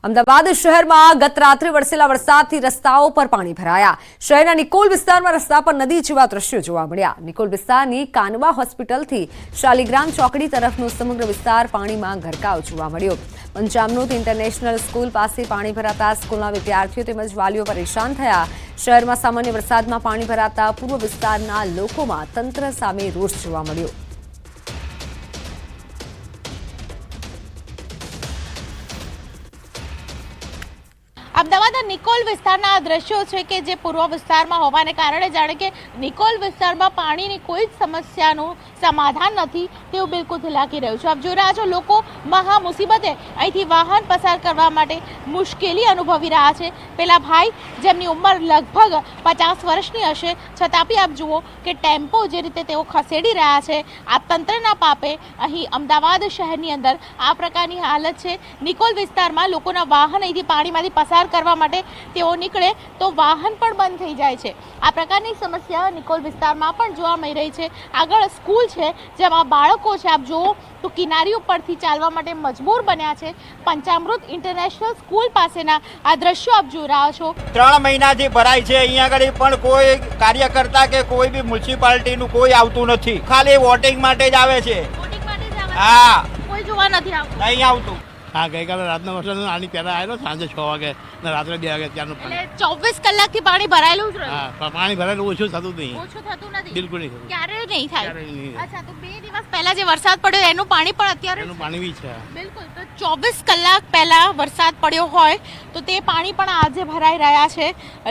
અમદાવાદ શહેરમાં ગત રાત્રે વરસેલા વરસાદથી રસ્તાઓ પર પાણી ભરાયા। શહેરના નિકોલ વિસ્તારમાં રસ્તા પર નદી જેવા દ્રશ્યો જોવા મળ્યા। નિકોલ વિસ્તારની કાનવા હોસ્પિટલથી શાલિગ્રામ ચોકડી તરફનો સમગ્ર વિસ્તાર પાણીમાં ગરકાવ જોવા મળ્યો। પંચામૃત ઇન્ટરનેશનલ સ્કૂલ પાસે પાણી ભરાતા સ્કૂલના વિદ્યાર્થીઓ તેમજ વાલીઓ પરેશાન થયા। શહેરમાં સામાન્ય વરસાદમાં પાણી ભરાતા પૂર્વ વિસ્તારના લોકોમાં તંત્ર સામે રોષ જોવા મળ્યો। અમદાવાદના નિકોલ વિસ્તારના આ દ્રશ્યો છે કે જે પૂર્વ વિસ્તારમાં હોવાને કારણે જાણે કે નિકોલ વિસ્તારમાં પાણીની કોઈ જ સમસ્યાનું સમાધાન નથી તેવું બિલકુલ લાગી રહ્યું છે। આપ જોઈ રહ્યા છો લોકો મહા મુસીબતે અહીંથી વાહન પસાર કરવા માટે મુશ્કેલી અનુભવી રહ્યા છે। પેલા ભાઈ જેમની ઉંમર લગભગ 50 વર્ષની હશે છતાં બી આપ જુઓ કે ટેમ્પો જે રીતે તેઓ ખસેડી રહ્યા છે આ તંત્રના પાપે અહીં અમદાવાદ શહેરની અંદર આ પ્રકારની હાલત છે। નિકોલ વિસ્તારમાં લોકોના વાહન અહીંથી પાણીમાંથી પસાર કરવા માટે તેઓ નીકળે તો વાહન પણ બંધ થઈ જાય છે। આ પ્રકારની સમસ્યા નિકોલ વિસ્તારમાં પણ જોવા મળી રહી છે। આગળ સ્કૂલ છે જેમાં બાળકો છે આપ જુઓ તો કિનારીઓ પરથી ચાલવા માટે મજબૂર બન્યા છે। પંચામૃત ઇન્ટરનેશનલ સ્કૂલ પાસેના આ દ્રશ્યો આપ જોઈ રહ્યા છો। 3 મહિનાથી ભરાય છે। અહીંયા આગળ પણ કોઈ કાર્યકર્તા કે કોઈ બી મ્યુનિસિપાલિટીનું કોઈ આવતું નથી, ખાલી વોટિંગ માટે જ આવે છે। હા, કોઈ જોવા નથી આવતું, નહીં આવતું। હા, ગઈકાલે રાતનો વરસાદ આની પહેલા આવેલો સાંજે 6 વાગે ને રાત્રે 2 વાગે ત્યારનું પાણી। એટલે 24 કલાકથી પાણી ભરાયેલું જ રહ્યું। હા, પણ પાણી ભરાયેલું ઓછું થતું નહીં, ઓછું થતું નથી, બિલકુલ નહીં થતું, ક્યારેય નહીં થાય। ક્યારેય નહીં થાય। અચ્છા, તો 2 દિવસ પહેલા જે વરસાદ પડ્યો એનું પાણી પણ અત્યારે એનું પાણી બી છે। બિલકુલ, તો 24 કલાક પહેલા વરસાદ પડ્યો હોય તો તે પાણી પણ આજે ભરાઈ રહ્યા છે।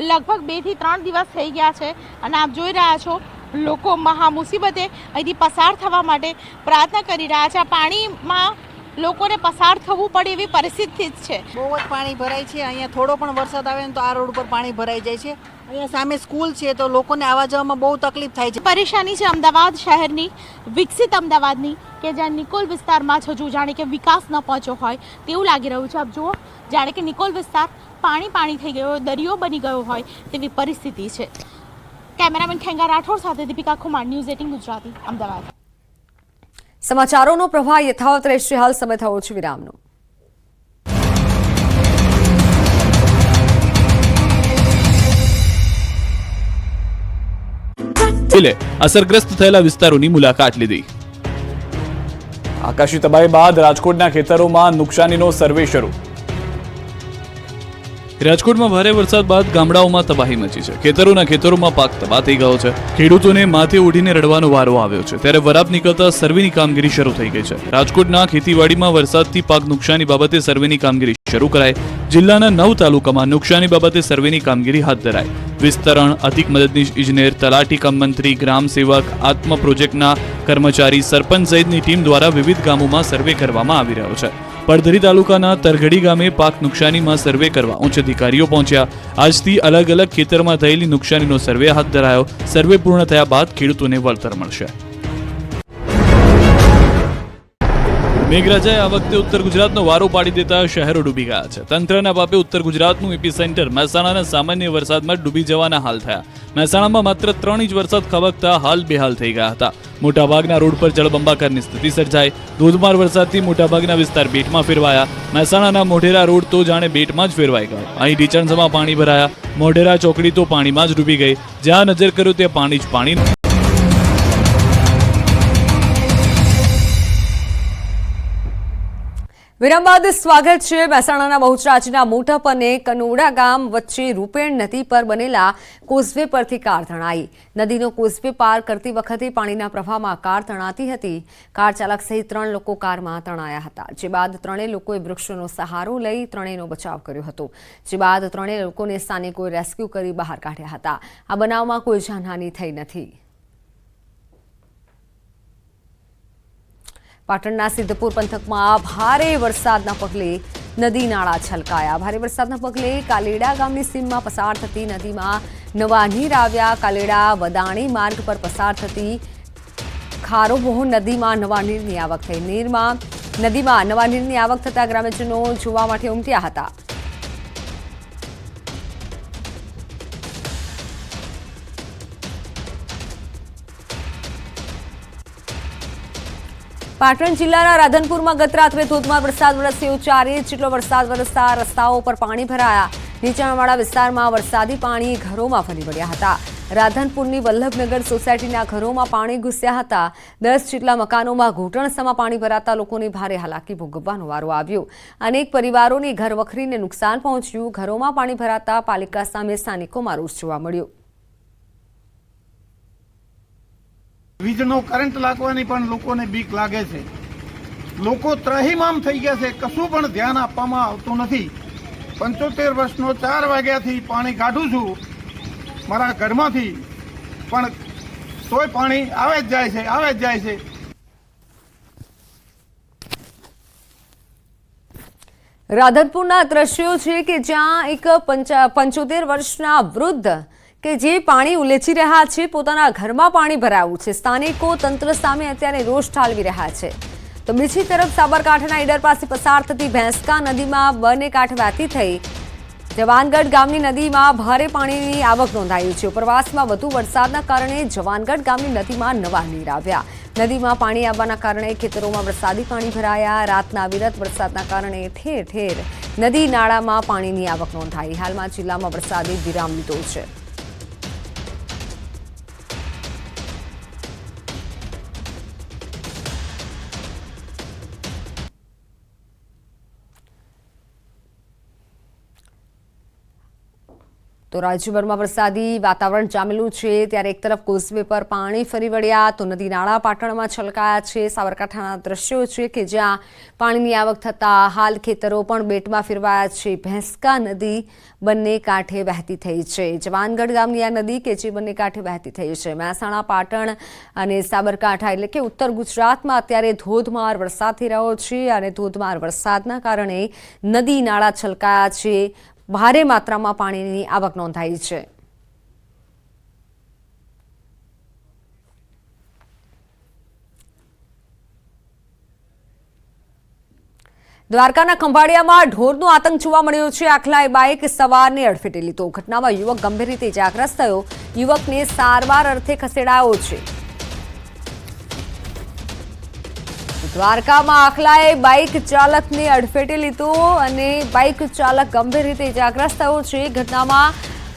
લગભગ 2 થી 3 દિવસ થઈ ગયા છે અને આપ જોઈ રહ્યા છો લોકો મહા મુસીબતે અહીંથી પસાર થવા માટે પ્રયત્ન કરી રહ્યા છે। આ પાણીમાં લોકોને પસાર થવું પડે એવી પરિસ્થિતિ જ છે। બહુ જ પાણી ભરાય છે। અહીંયા થોડો પણ વરસાદ આવે ને તો આ રોડ પર પાણી ભરાઈ જાય છે। અહીંયા સામે સ્કૂલ છે તો લોકોને આવવા જવામાં બહુ તકલીફ થાય છે। પરેશાની છે અમદાવાદ શહેરની, વિકસિત અમદાવાદની, કે જ્યાં નિકોલ વિસ્તારમાં જ હજુ જાણે કે વિકાસ ન પહોંચ્યો હોય તેવું લાગી રહ્યું છે। આપ જુઓ જાણે કે નિકોલ વિસ્તાર પાણી થઈ ગયો, દરિયો બની ગયો હોય તેવી પરિસ્થિતિ છે। કેમેરામેન ખેંગા રાઠોડ સાથે દીપિકા કુમાર, ન્યૂઝ 18 ગુજરાતી, અમદાવાદ। સમાચારોનો પ્રવાહ યથાવત રહેશે। હાલ સમય થયો છે વિરામનો। અસરગ્રસ્ત થયેલા વિસ્તારોની મુલાકાત લીધી। આકાશી તબાહી બાદ રાજકોટના ખેતરોમાં નુકસાનીનો સર્વે શરૂ। રાજકોટમાં ભારે વરસાદ બાદ ગામડાઓમાં તબાહી મચી છે। ખેતરોમાં પાક તબાહ થઈ ગયો છે। ખેડૂતોને માથે ઓઢીને રડવાનો વારો આવ્યો છે, ત્યારે વરાપ નીકળતા સર્વેની કામગીરી શરૂ થઈ ગઈ છે। રાજકોટના ખેતીવાડીમાં વરસાદથી પાક નુકસાની બાબતે સર્વેની કામગીરી શરૂ કરાઈ। જિલ્લાના 9 તાલુકામાં નુકસાની બાબતે સર્વેની કામગીરી હાથ ધરાઈ। વિસ્તરણ, અધિક મદદનીશ ઇજનેર, તલાટી કમ મંત્રી, ગ્રામ સેવક, આત્મ પ્રોજેક્ટના કર્મચારી, સરપંચ સહિતની ટીમ દ્વારા વિવિધ ગામોમાં સર્વે કરવામાં આવી રહ્યો છે। પડધરી તાલુકાના તરઘડી ગામે પાક નુકસાનીમાં સર્વે કરવા ઉચ્ચ અધિકારીઓ પહોંચ્યા। આજથી અલગ અલગ ખેતરમાં થયેલી નુકસાનીનો સર્વે હાથ ધરાયો। સર્વે પૂર્ણ થયા બાદ ખેડૂતોને વળતર મળશે। મેઘરાજાએ આ વખતે ઉત્તર ગુજરાતનો વારો પાડી દેતા શહેરો ડૂબી ગયા છે। તંત્રના પાપે ઉત્તર ગુજરાતનું એપી સેન્ટર મહેસાણાના સામાન્ય વરસાદમાં ડૂબી જવાના હાલ થયા। મહેસાણામાં માત્ર 3 ઇંચ વરસાદ ખબકતા હાલ બેહાલ થઈ ગયા હતા। મોટાભાગના રોડ પર જળબંબાકારની સ્થિતિ સર્જાઈ। ધોધમાર વરસાદથી મોટાભાગના વિસ્તાર બેટમાં ફેરવાયા। મહેસાણાના મોઢેરા રોડ તો જાણે બેટમાં જ ફેરવાઈ ગયો। અહીં ઢીચણસમાં પાણી ભરાયા। મોઢેરા ચોકડી તો પાણીમાં જ ડૂબી ગઈ। જ્યાં નજર કર્યો ત્યાં પાણી જ પાણી। વિરામ બાદ સ્વાગત છે। મહેસાણાના બહુચરાજીના મોટપ અને કનોડા ગામ વચ્ચે રૂપેણ નદી પર બનેલા કોઝવે પરથી કાર તણાઈ। નદીનો કોઝવે પાર કરતી વખતે પાણીના પ્રવાહમાં કાર તણાતી હતી। કાર ચાલક સહિત 3 લોકો કારમાં તણાયા હતા, જે બાદ 3 લોકોએ વૃક્ષોનો સહારો લઈ 3નો બચાવ કર્યો હતો, જે બાદ 3 લોકોને સ્થાનિકોએ રેસ્ક્યુ કરી બહાર કાઢ્યા હતા। આ બનાવમાં કોઈ જાનહાનિ થઈ નથી। પાટણના સિદ્ધપુર પંથકમાં ભારે વરસાદના પગલે નદી નાળા છલકાયા। ભારે વરસાદના પગલે કાલેડા ગામની સીમમાં પસાર થતી નદીમાં નવા નીર આવ્યા। કાલેડા વદાણી માર્ગ પર પસાર થતી ખારોબોહ નદીમાં નવા નીરની આવક થઈ। નદીમાં નવા નીરની આવક થતા ગ્રામજનો જોવા માટે ઉમટ્યા હતા। પાટણ જિલ્લાના રાધનપુરમાં ગત રાત્રે ધોધમાર વરસાદ વરસ્યો. 4 ઇંચ જેટલો વરસાદ વરસતા રસ્તાઓ પર પાણી ભરાયા. નીચાણવાળા વિસ્તારમાં વરસાદી પાણી ઘરોમાં ફરી વળ્યા હતા. રાધનપુરની વલ્લભનગર સોસાયટીના ઘરોમાં પાણી ઘૂસ્યા હતા. 10 જેટલા મકાનોમાં ઘૂંટણસમાં પાણી ભરાતા લોકોને ભારે હાલાકી ભોગવવાનો વારો આવ્યો. અનેક પરિવારોની ઘરવખરીને નુકસાન પહોંચ્યું. ઘરોમાં પાણી ભરાતા પાલિકા સામે સ્થાનિકોમાં રોષ જોવા મળ્યો. વીજનો કરંટ લાગવાની પણ લોકોને બીક લાગે છે. લોકો ત્રાહિમામ થઈ ગયા છે. કશું પણ ધ્યાન આપવામાં આવતું નથી. 75 વર્ષનો 4 વાગ્યાથી પાણી કાઢું છું મારા ઘરમાંથી, પણ તોય પાણી આવે જ જાય છે, આવે જ જાય છે. રાધનપુરના દ્રશ્યો છે કે જ્યાં એક 75 વર્ષના વૃદ્ધ કે જે પાણી ઉલેચી રહ્યા છે, પોતાના ઘરમાં પાણી ભરાયું છે. સ્થાનિકો તંત્ર સામે અત્યારે રોષ ઠાલવી રહ્યા છે. તો બીજી તરફ સાબરકાંઠાના ઈડર પાસે પસાર થતી ભેંસકા નદીમાં બંને કાંઠે વહેતી થઈ જવાનગઢ ગામની નદીમાં ભારે પાણીની આવક નોંધાઈ છે. ઉપરવાસમાં વધુ વરસાદના કારણે જવાનગઢ ગામની નદીમાં નવા નીર આવ્યા. નદીમાં પાણી આવવાના કારણે ખેતરોમાં વરસાદી પાણી ભરાયા. રાતના અવિરત વરસાદના કારણે ઠેર ઠેર નદી નાળામાં પાણીની આવક નોંધાઈ. હાલમાં જિલ્લામાં વરસાદે વિરામ લીધો છે. તો રાજ્યભરમાં વરસાદી વાતાવરણ જામેલું છે. ત્યારે એક તરફ કોઝવે પર પાણી ફરી વળ્યા તો નદી નાળા પાટણમાં છલકાયા છે. સાબરકાંઠાના દ્રશ્યો છે કે જ્યાં પાણીની આવક થતાં હાલ ખેતરો પણ બેટમાં ફેરવાયા છે. ભેંસકા નદી બંને કાંઠે વહેતી થઈ છે. જવાનગઢ ગામની આ નદી કે જે બંને કાંઠે વહેતી થઈ છે. મહેસાણા, પાટણ અને સાબરકાંઠા એટલે કે ઉત્તર ગુજરાતમાં અત્યારે ધોધમાર વરસાદ થઈ રહ્યો છે અને ધોધમાર વરસાદના કારણે નદી નાળા છલકાયા છે. ભારે માત્રામાં પાણીની આવક નોંધાઈ છે. દ્વારકાના ખંભાળિયામાં ઢોરનો આતંક જોવા મળ્યો છે. આખલાએ બાઇક સવારને અડફેટે લીધો. ઘટનામાં યુવક ગંભીર રીતે ઇજાગ્રસ્ત થયો. યુવકને સારવાર અર્થે ખસેડાયો છે. દ્વારકામાં આખલાએ બાઇક ચાલકને અડફેટે લીધો અને બાઇક ચાલક ગંભીર રીતે ઇજાગ્રસ્ત થયો છે. ઘટનામાં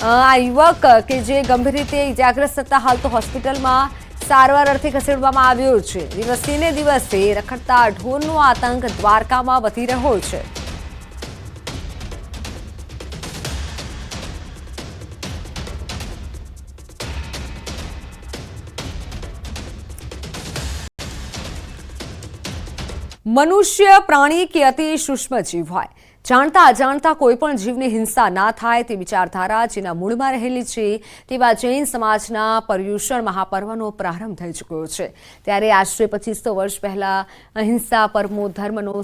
આ યુવક કે જે ગંભીર રીતે ઇજાગ્રસ્ત થતા હાલ તો હોસ્પિટલમાં સારવાર અર્થે ખસેડવામાં આવ્યો છે. દિવસે ને દિવસે રખડતા ઢોરનો આતંક દ્વારકામાં વધી રહ્યો છે. મનુષ્ય, પ્રાણી કે અતિ સૂક્ષ્મ જીવ હોય, જાણતા અજાણતા કોઈ પણ જીવની હિંસા ના થાય તે વિચારધારા જેના મૂળમાં રહેલી છે તેવા જૈન સમાજના પર્યુષણ મહાપર્વનો પ્રારંભ થઈ ચૂક્યો છે. ત્યારે આશરે 2500 વર્ષ પહેલા અહિંસા પરમો ધર્મનો